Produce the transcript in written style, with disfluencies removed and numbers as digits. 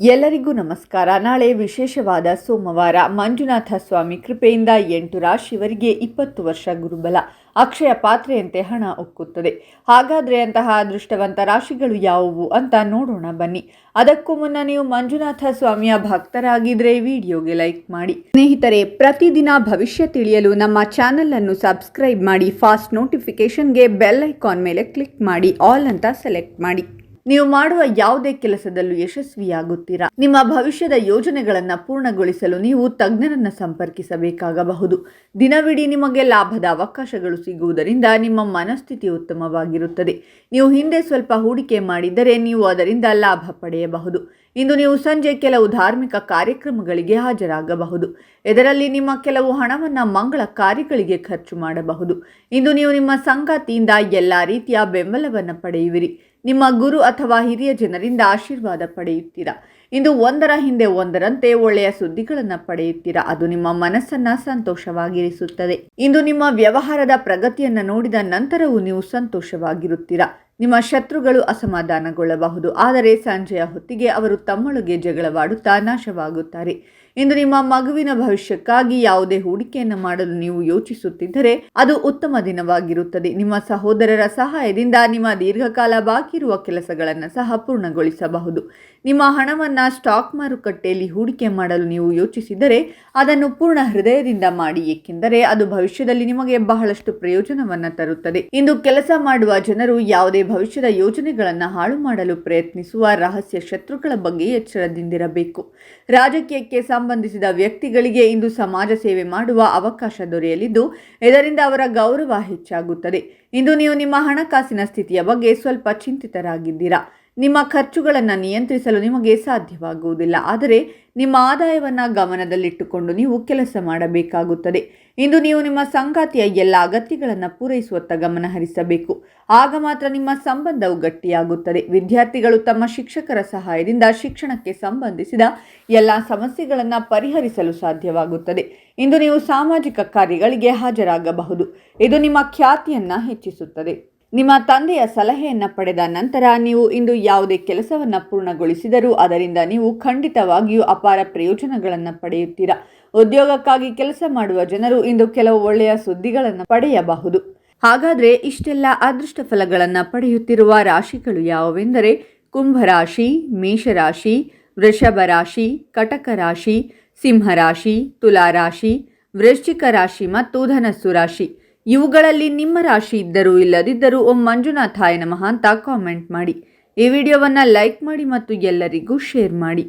ಎಲ್ಲರಿಗೂ ನಮಸ್ಕಾರ. ನಾಳೆ ವಿಶೇಷವಾದ ಸೋಮವಾರ. ಮಂಜುನಾಥ ಸ್ವಾಮಿ ಕೃಪೆಯಿಂದ 8 ರಾಶಿಯವರಿಗೆ 20 ವರ್ಷ ಗುರುಬಲ. ಅಕ್ಷಯ ಪಾತ್ರೆಯಂತೆ ಹಣ ಉಕ್ಕುತ್ತದೆ. ಹಾಗಾದರೆ ಅಂತಹ ಅದೃಷ್ಟವಂತ ರಾಶಿಗಳು ಯಾವುವು ಅಂತ ನೋಡೋಣ ಬನ್ನಿ. ಅದಕ್ಕೂ ಮುನ್ನ ನೀವು ಮಂಜುನಾಥ ಸ್ವಾಮಿಯ ಭಕ್ತರಾಗಿದ್ದರೆ ವಿಡಿಯೋಗೆ ಲೈಕ್ ಮಾಡಿ. ಸ್ನೇಹಿತರೆ, ಪ್ರತಿದಿನ ಭವಿಷ್ಯ ತಿಳಿಯಲು ನಮ್ಮ ಚಾನೆಲ್ ಅನ್ನು ಸಬ್ಸ್ಕ್ರೈಬ್ ಮಾಡಿ. ಫಾಸ್ಟ್ ನೋಟಿಫಿಕೇಶನ್ಗೆ ಬೆಲ್ ಐಕಾನ್ ಮೇಲೆ ಕ್ಲಿಕ್ ಮಾಡಿ. ಆಲ್ ಅಂತ ಸೆಲೆಕ್ಟ್ ಮಾಡಿ. ನೀವು ಮಾಡುವ ಯಾವುದೇ ಕೆಲಸದಲ್ಲೂ ಯಶಸ್ವಿಯಾಗುತ್ತೀರಾ. ನಿಮ್ಮ ಭವಿಷ್ಯದ ಯೋಜನೆಗಳನ್ನು ಪೂರ್ಣಗೊಳಿಸಲು ನೀವು ತಜ್ಞರನ್ನ ಸಂಪರ್ಕಿಸಬೇಕಾಗಬಹುದು. ದಿನವಿಡೀ ನಿಮಗೆ ಲಾಭದ ಅವಕಾಶಗಳು ಸಿಗುವುದರಿಂದ ನಿಮ್ಮ ಮನಸ್ಥಿತಿ ಉತ್ತಮವಾಗಿರುತ್ತದೆ. ನೀವು ಹಿಂದೆ ಸ್ವಲ್ಪ ಹೂಡಿಕೆ ಮಾಡಿದ್ದರೆ ನೀವು ಅದರಿಂದ ಲಾಭ ಪಡೆಯಬಹುದು. ಇಂದು ನೀವು ಸಂಜೆ ಕೆಲವು ಧಾರ್ಮಿಕ ಕಾರ್ಯಕ್ರಮಗಳಿಗೆ ಹಾಜರಾಗಬಹುದು. ಇದರಲ್ಲಿ ನಿಮ್ಮ ಕೆಲವು ಹಣವನ್ನು ಮಂಗಳ ಕಾರ್ಯಗಳಿಗೆ ಖರ್ಚು ಮಾಡಬಹುದು. ಇಂದು ನೀವು ನಿಮ್ಮ ಸಂಗಾತಿಯಿಂದ ಎಲ್ಲ ರೀತಿಯ ಬೆಂಬಲವನ್ನು ಪಡೆಯುವಿರಿ. ನಿಮ್ಮ ಗುರು ಅಥವಾ ಹಿರಿಯ ಜನರಿಂದ ಆಶೀರ್ವಾದ ಪಡೆಯುತ್ತೀರಾ. ಇಂದು ಒಂದರ ಹಿಂದೆ ಒಂದರಂತೆ ಒಳ್ಳೆಯ ಸುದ್ದಿಗಳನ್ನು ಪಡೆಯುತ್ತೀರಾ. ಅದು ನಿಮ್ಮ ಮನಸ್ಸನ್ನ ಸಂತೋಷವಾಗಿರಿಸುತ್ತದೆ. ಇಂದು ನಿಮ್ಮ ವ್ಯವಹಾರದ ಪ್ರಗತಿಯನ್ನು ನೋಡಿದ ನಂತರವೂ ನೀವು ಸಂತೋಷವಾಗಿರುತ್ತೀರಾ. ನಿಮ್ಮ ಶತ್ರುಗಳು ಅಸಮಾಧಾನಗೊಳ್ಳಬಹುದು, ಆದರೆ ಸಂಜೆಯ ಹೊತ್ತಿಗೆ ಅವರು ತಮ್ಮೊಳಗೆ ಜಗಳವಾಡುತ್ತಾ ನಾಶವಾಗುತ್ತಾರೆ. ಇಂದು ನಿಮ್ಮ ಮಗುವಿನ ಭವಿಷ್ಯಕ್ಕಾಗಿ ಯಾವುದೇ ಹೂಡಿಕೆಯನ್ನು ಮಾಡಲು ನೀವು ಯೋಚಿಸುತ್ತಿದ್ದರೆ ಅದು ಉತ್ತಮ ದಿನವಾಗಿರುತ್ತದೆ. ನಿಮ್ಮ ಸಹೋದರರ ಸಹಾಯದಿಂದ ನಿಮ್ಮ ದೀರ್ಘಕಾಲ ಬಾಕಿ ಇರುವ ಕೆಲಸಗಳನ್ನು ಸಹ ಪೂರ್ಣಗೊಳಿಸಬಹುದು. ನಿಮ್ಮ ಹಣವನ್ನು ಸ್ಟಾಕ್ ಮಾರುಕಟ್ಟೆಯಲ್ಲಿ ಹೂಡಿಕೆ ಮಾಡಲು ನೀವು ಯೋಚಿಸಿದರೆ ಅದನ್ನು ಪೂರ್ಣ ಹೃದಯದಿಂದ ಮಾಡಿ, ಏಕೆಂದರೆ ಅದು ಭವಿಷ್ಯದಲ್ಲಿ ನಿಮಗೆ ಬಹಳಷ್ಟು ಪ್ರಯೋಜನವನ್ನು ತರುತ್ತದೆ. ಇಂದು ಕೆಲಸ ಮಾಡುವ ಜನರು ಯಾವುದೇ ಭವಿಷ್ಯದ ಯೋಜನೆಗಳನ್ನು ಹಾಳು ಮಾಡಲು ಪ್ರಯತ್ನಿಸುವ ರಹಸ್ಯ ಶತ್ರುಗಳ ಬಗ್ಗೆ ಎಚ್ಚರದಿಂದಿರಬೇಕು. ರಾಜಕೀಯಕ್ಕೆ ಸಂಬಂಧಿಸಿದ ವ್ಯಕ್ತಿಗಳಿಗೆ ಇಂದು ಸಮಾಜ ಸೇವೆ ಮಾಡುವ ಅವಕಾಶ ದೊರೆಯಲಿದ್ದು ಇದರಿಂದ ಅವರ ಗೌರವ ಹೆಚ್ಚಾಗುತ್ತದೆ. ಇಂದು ನೀವು ನಿಮ್ಮ ಹಣಕಾಸಿನ ಸ್ಥಿತಿಯ ಬಗ್ಗೆ ಸ್ವಲ್ಪ ಚಿಂತಿತರಾಗಿದ್ದೀರಾ. ನಿಮ್ಮ ಖರ್ಚುಗಳನ್ನು ನಿಯಂತ್ರಿಸಲು ನಿಮಗೆ ಸಾಧ್ಯವಾಗುವುದಿಲ್ಲ, ಆದರೆ ನಿಮ್ಮ ಆದಾಯವನ್ನು ಗಮನದಲ್ಲಿಟ್ಟುಕೊಂಡು ನೀವು ಕೆಲಸ ಮಾಡಬೇಕಾಗುತ್ತದೆ. ಇಂದು ನೀವು ನಿಮ್ಮ ಸಂಗಾತಿಯ ಎಲ್ಲ ಅಗತ್ಯಗಳನ್ನು ಪೂರೈಸುವತ್ತ ಗಮನ ಹರಿಸಬೇಕು. ಆಗ ಮಾತ್ರ ನಿಮ್ಮ ಸಂಬಂಧವು ಗಟ್ಟಿಯಾಗುತ್ತದೆ. ವಿದ್ಯಾರ್ಥಿಗಳು ತಮ್ಮ ಶಿಕ್ಷಕರ ಸಹಾಯದಿಂದ ಶಿಕ್ಷಣಕ್ಕೆ ಸಂಬಂಧಿಸಿದ ಎಲ್ಲ ಸಮಸ್ಯೆಗಳನ್ನು ಪರಿಹರಿಸಲು ಸಾಧ್ಯವಾಗುತ್ತದೆ. ಇಂದು ನೀವು ಸಾಮಾಜಿಕ ಕಾರ್ಯಗಳಿಗೆ ಹಾಜರಾಗಬಹುದು. ಇದು ನಿಮ್ಮ ಖ್ಯಾತಿಯನ್ನು ಹೆಚ್ಚಿಸುತ್ತದೆ. ನಿಮ್ಮ ತಂದೆಯ ಸಲಹೆಯನ್ನು ಪಡೆದ ನಂತರ ನೀವು ಇಂದು ಯಾವುದೇ ಕೆಲಸವನ್ನು ಪೂರ್ಣಗೊಳಿಸಿದರೂ ಅದರಿಂದ ನೀವು ಖಂಡಿತವಾಗಿಯೂ ಅಪಾರ ಪ್ರಯೋಜನಗಳನ್ನು ಪಡೆಯುತ್ತೀರಾ. ಉದ್ಯೋಗಕ್ಕಾಗಿ ಕೆಲಸ ಮಾಡುವ ಜನರು ಇಂದು ಕೆಲವು ಒಳ್ಳೆಯ ಸುದ್ದಿಗಳನ್ನು ಪಡೆಯಬಹುದು. ಹಾಗಾದರೆ ಇಷ್ಟೆಲ್ಲ ಅದೃಷ್ಟ ಫಲಗಳನ್ನು ಪಡೆಯುತ್ತಿರುವ ರಾಶಿಗಳು ಯಾವುವೆಂದರೆ ಕುಂಭರಾಶಿ, ಮೇಷರಾಶಿ, ವೃಷಭ ರಾಶಿ, ಕಟಕ ರಾಶಿ, ಸಿಂಹರಾಶಿ, ತುಲಾರಾಶಿ, ವೃಶ್ಚಿಕ ರಾಶಿ ಮತ್ತು ಧನಸ್ಸು ರಾಶಿ. ಇವುಗಳಲ್ಲಿ ನಿಮ್ಮ ರಾಶಿ ಇದ್ದರೂ ಇಲ್ಲದಿದ್ದರೂ ಓಂ ಮಂಜುನಾಥಾಯ ನಮಃ ಅಂತ ಕಾಮೆಂಟ್ ಮಾಡಿ. ಈ ವಿಡಿಯೋವನ್ನು ಲೈಕ್ ಮಾಡಿ ಮತ್ತು ಎಲ್ಲರಿಗೂ ಶೇರ್ ಮಾಡಿ.